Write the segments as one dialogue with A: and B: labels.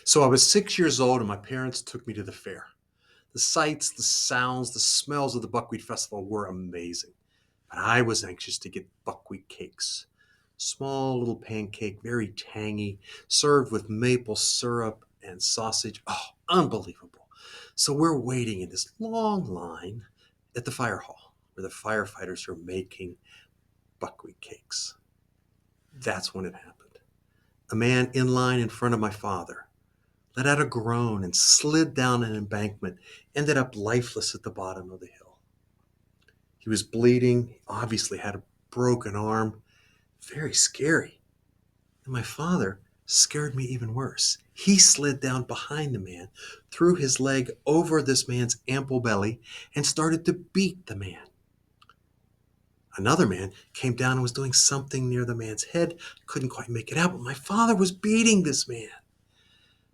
A: So I was 6 years old and my parents took me to the fair. The sights, the sounds, the smells of the Buckwheat Festival were amazing. But I was anxious to get buckwheat cakes. Small little pancake, very tangy, served with maple syrup and sausage. Oh, unbelievable. So we're waiting in this long line at the fire hall where the firefighters are making buckwheat cakes. That's when it happened. A man in line in front of my father let out a groan and slid down an embankment, ended up lifeless at the bottom of the hill. He was bleeding, obviously had a broken arm. Very scary. And my father scared me even worse. He slid down behind the man, threw his leg over this man's ample belly, and started to beat the man. Another man came down and was doing something near the man's head. Couldn't quite make it out, but my father was beating this man.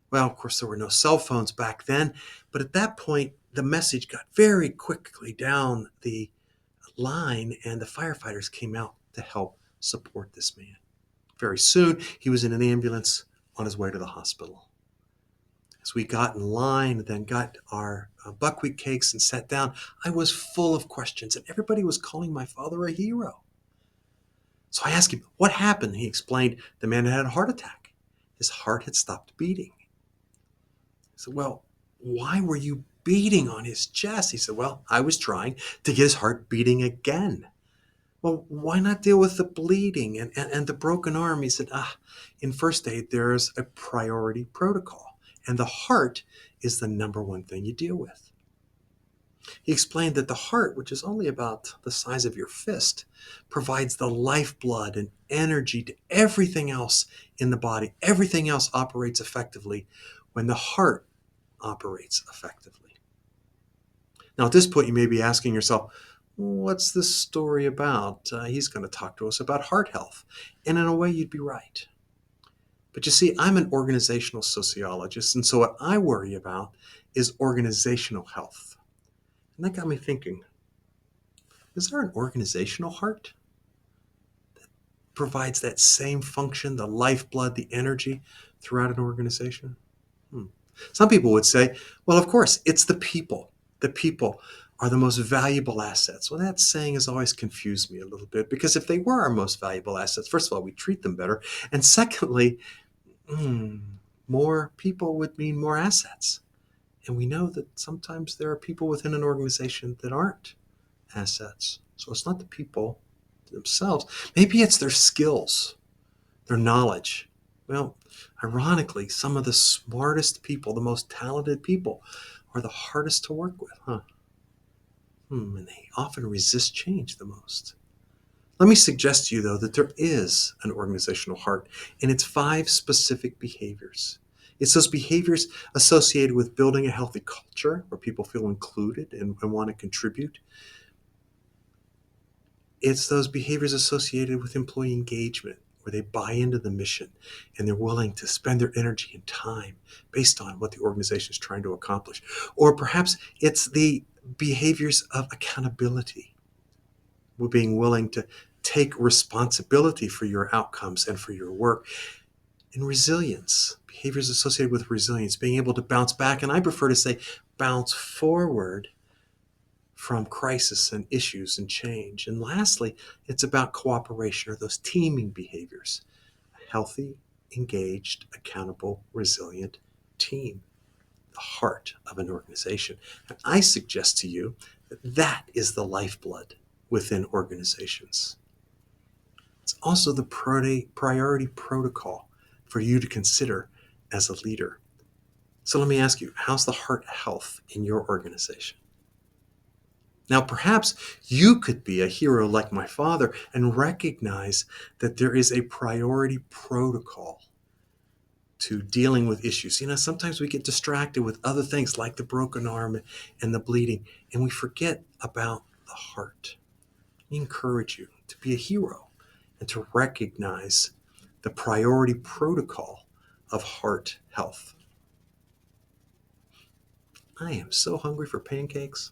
A: Well, of course, there were no cell phones back then, but at that point, the message got very quickly down the line, and the firefighters came out to help support this man. Very soon, he was in an ambulance on his way to the hospital. As we got in line, then got our buckwheat cakes and sat down, I was full of questions, and everybody was calling my father a hero. So I asked him, what happened? He explained the man had a heart attack. His heart had stopped beating. I said, well, why were you beating on his chest? He said, well, I was trying to get his heart beating again. Well, why not deal with the bleeding and the broken arm? He said, in first aid, there's a priority protocol, and the heart is the number one thing you deal with. He explained that the heart, which is only about the size of your fist, provides the lifeblood and energy to everything else in the body. Everything else operates effectively when the heart operates effectively. Now, at this point, you may be asking yourself, what's this story about? He's going to talk to us about heart health. And in a way, you'd be right. But you see, I'm an organizational sociologist, and so what I worry about is organizational health. And that got me thinking, is there an organizational heart that provides that same function, the lifeblood, the energy throughout an organization? Some people would say, well, of course, it's the people. The people are the most valuable assets. Well, that saying has always confused me a little bit, because if they were our most valuable assets, first of all, we treat them better. And secondly, more people would mean more assets. And we know that sometimes there are people within an organization that aren't assets. So it's not the people themselves. Maybe it's their skills, their knowledge. Well, ironically, some of the smartest people, the most talented people, are the hardest to work with, huh? And they often resist change the most. Let me suggest to you, though, that there is an organizational heart, and it's 5 specific behaviors. It's those behaviors associated with building a healthy culture where people feel included and want to contribute. It's those behaviors associated with employee engagement, where they buy into the mission and they're willing to spend their energy and time based on what the organization is trying to accomplish. Or perhaps it's the behaviors of accountability, with being willing to take responsibility for your outcomes and for your work. And resilience, behaviors associated with resilience, being able to bounce back, and I prefer to say bounce forward from crisis and issues and change. And lastly, it's about cooperation, or those teaming behaviors. A healthy, engaged, accountable, resilient team, the heart of an organization. And I suggest to you that that is the lifeblood within organizations. It's also the priority protocol for you to consider as a leader. So let me ask you, how's the heart health in your organization? Now, perhaps you could be a hero like my father and recognize that there is a priority protocol to dealing with issues. Sometimes we get distracted with other things like the broken arm and the bleeding, and we forget about the heart. I encourage you to be a hero and to recognize the priority protocol of heart health. I am so hungry for pancakes.